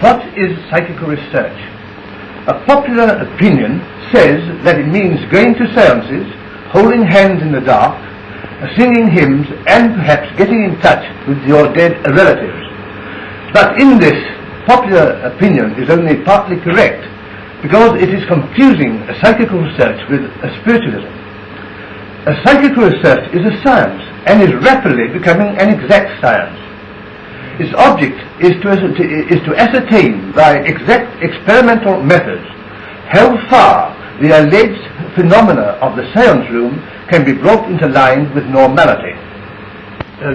What is psychical research? A popular opinion says that it means going to seances, holding hands in the dark, singing hymns, and perhaps getting in touch with your dead relatives. But in this, popular opinion is only partly correct, because it is confusing a psychical research with a spiritualism. A psychical research is a science, and is rapidly becoming an exact science. Its object is to ascertain by exact experimental methods how far the alleged phenomena of the seance room can be brought into line with normality.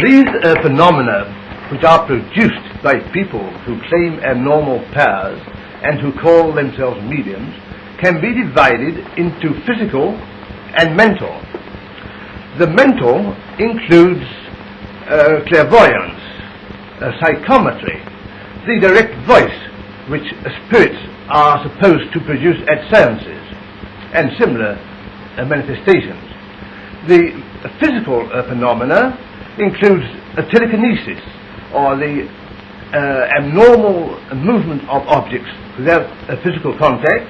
These phenomena, which are produced by people who claim abnormal powers and who call themselves mediums, can be divided into physical and mental. The mental includes clairvoyance, psychometry, the direct voice which spirits are supposed to produce at seances, and similar manifestations. The physical phenomena includes telekinesis, or the abnormal movement of objects without physical contact,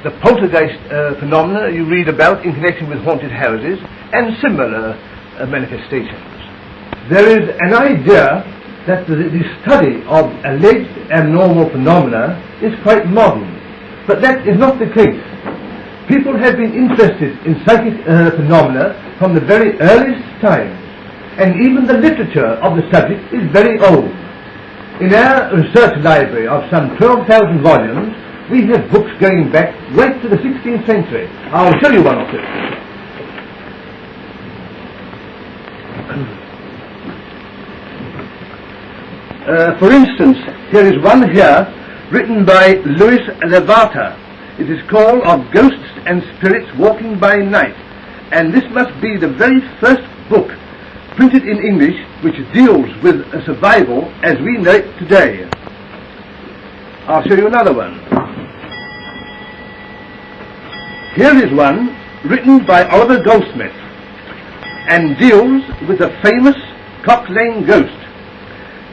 the poltergeist phenomena you read about in connection with haunted houses, and similar manifestations. There is an idea that the study of alleged abnormal phenomena is quite modern, but that is not the case. People have been interested in psychic phenomena from the very earliest times, and even the literature of the subject is very old. In our research library of some 12,000 volumes, we have books going back right to the 16th century. I'll show you one of them. For instance, here is one here written by Louis Levata. It is called Of Ghosts and Spirits Walking by Night, and this must be the very first book printed in English which deals with survival as we know it today. I'll show you another one. Here is one written by Oliver Goldsmith and deals with the famous Cock Lane ghost.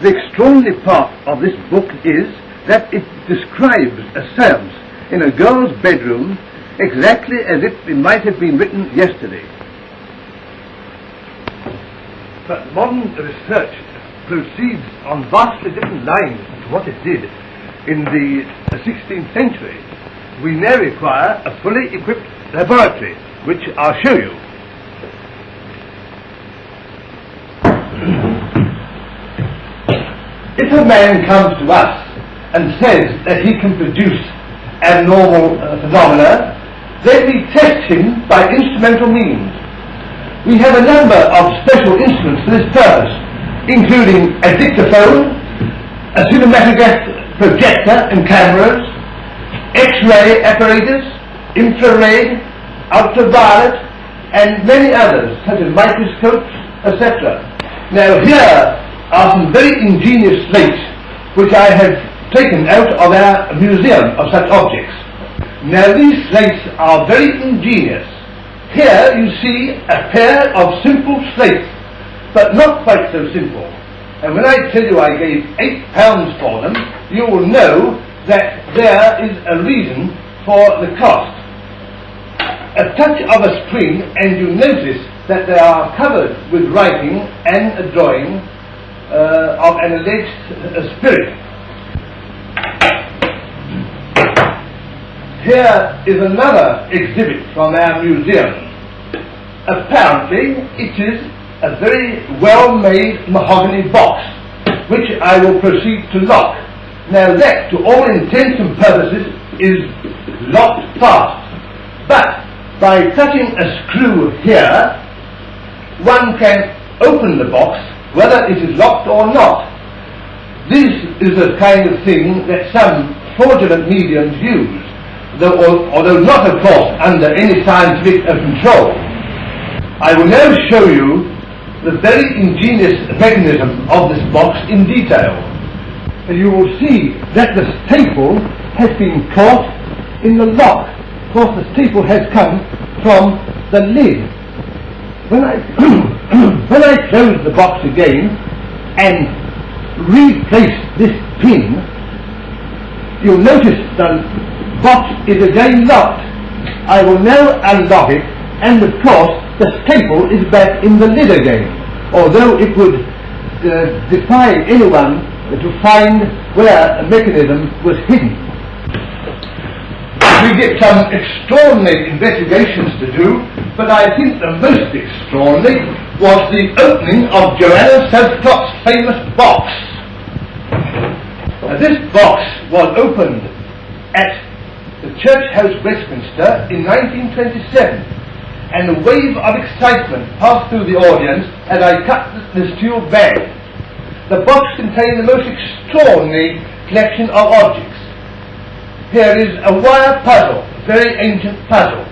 The extraordinary part of this book is that it describes a seance in a girl's bedroom exactly as if it might have been written yesterday. But modern research proceeds on vastly different lines to what it did in the 16th century. We now require a fully equipped laboratory, which I'll show you. If a man comes to us and says that he can produce abnormal phenomena, then we test him by instrumental means. We have a number of special instruments for this purpose, including a dictaphone, a cinematograph projector and cameras, X-ray apparatus, infrared, ultraviolet, and many others, such as microscopes, etc. Now here are some very ingenious slates which I have taken out of our museum of such objects. Now these slates are very ingenious. Here you see a pair of simple slates, but not quite so simple. And when I tell you I gave £8 for them, you will know that there is a reason for the cost. A touch of a spring and you notice that they are covered with writing and a drawing of an alleged spirit. Here is another exhibit from our museum. Apparently it is a very well-made mahogany box, which I will proceed to lock. Now that, to all intents and purposes, is locked fast. But by touching a screw here, one can open the box whether it is locked or not. This is the kind of thing that some fraudulent mediums use, although not, of course, under any scientific control. I will now show you the very ingenious mechanism of this box in detail. you will see that the staple has been caught in the lock. Of course, the staple has come from the lid. When I when I close the box again and replace this pin, you'll notice the box is again locked. I will now unlock it, and of course the staple is back in the lid again, although it would defy anyone to find where a mechanism was hidden. We get some extraordinary investigations to do, but I think the most extraordinary was the opening of Joanna Southcott's famous box. This box was opened at the Church House, Westminster, in 1927, and a wave of excitement passed through the audience as I cut the steel bag. The box contained the most extraordinary collection of objects. Here is a wire puzzle, a very ancient puzzle.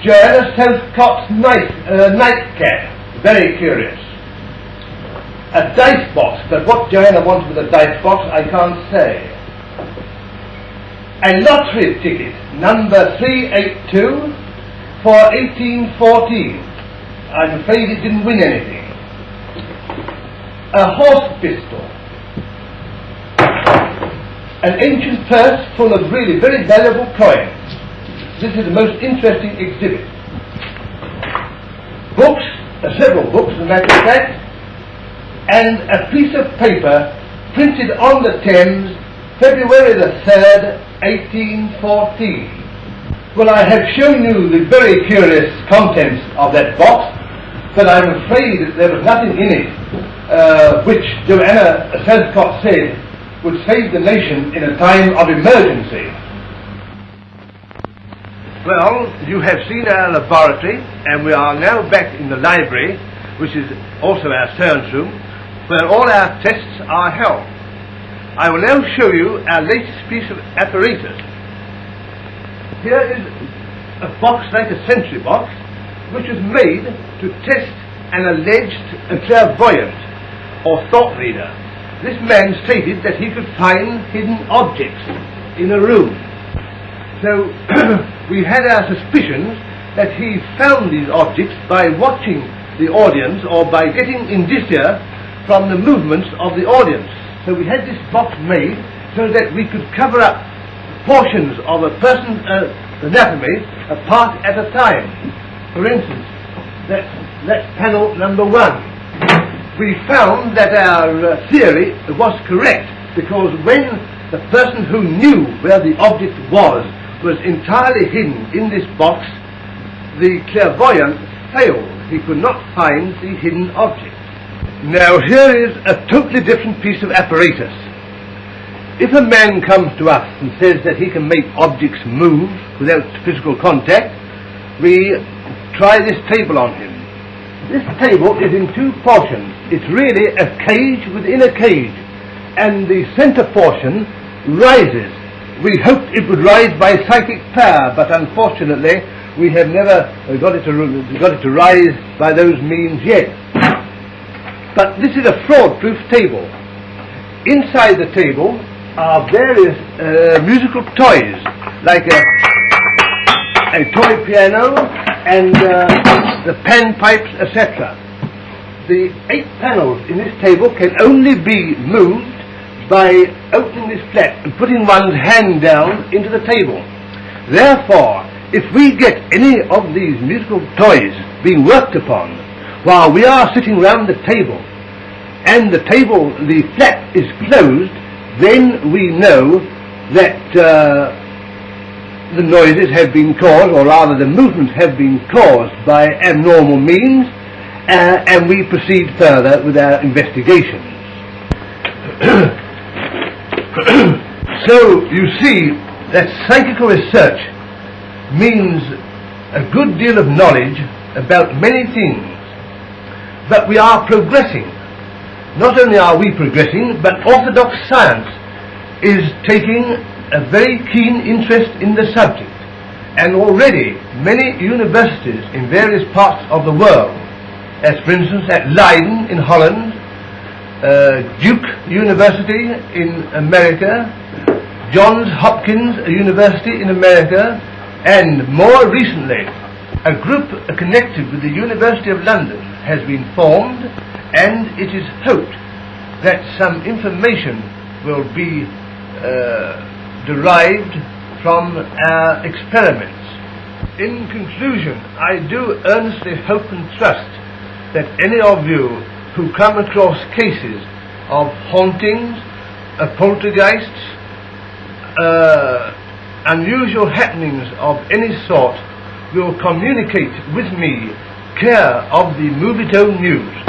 Joanna Southcott's nightcap, very curious. A dice box, but what Joanna wanted with a dice box I can't say. A lottery ticket, number 382 for 1814. I'm afraid it didn't win anything. A horse pistol. An ancient purse full of really very valuable coins. This is the most interesting exhibit. Books, several books as a matter of fact, and a piece of paper printed on the Thames, February the 3rd, 1814. Well, I have shown you the very curious contents of that box, but I'm afraid that there was nothing in it which Joanna Southcott said would save the nation in a time of emergency. Well, you have seen our laboratory, and we are now back in the library, which is also our science room, where all our tests are held. I will now show you our latest piece of apparatus. Here is a box like a sentry box, which was made to test an alleged clairvoyant or thought reader. This man stated that he could find hidden objects in a room. So we had our suspicions that he found these objects by watching the audience or by getting indicia from the movements of the audience. So we had this box made so that we could cover up portions of a person's anatomy, a part at a time. For instance, that's panel number 1. We found that our theory was correct, because when the person who knew where the object was entirely hidden in this box, the clairvoyant failed. He could not find the hidden object. Now here is a totally different piece of apparatus. If a man comes to us and says that he can make objects move without physical contact, we try this table on him. This table is in 2 portions. It's really a cage within a cage, and the center portion rises. We hoped it would rise by psychic power, but unfortunately we have never got it to rise by those means yet. But this is a fraud-proof table. Inside the table are various musical toys, like a toy piano and the panpipes, etc. The 8 panels in this table can only be moved by opening this flap and putting one's hand down into the table. Therefore, if we get any of these musical toys being worked upon while we are sitting round the table, and the flap is closed, then we know that the noises have been caused, or rather the movements have been caused by abnormal means, and we proceed further with our investigations. So you see that psychical research means a good deal of knowledge about many things, but we are progressing. Not only are we progressing, but orthodox science is taking a very keen interest in the subject, and already many universities in various parts of the world, as for instance at Leiden in Holland, Duke University in America, Johns Hopkins University in America, and more recently a group connected with the University of London has been formed, and it is hoped that some information will be derived from our experiments. In conclusion, I do earnestly hope and trust that any of you who come across cases of hauntings, poltergeists, unusual happenings of any sort will communicate with me, care of the Movie Tone News.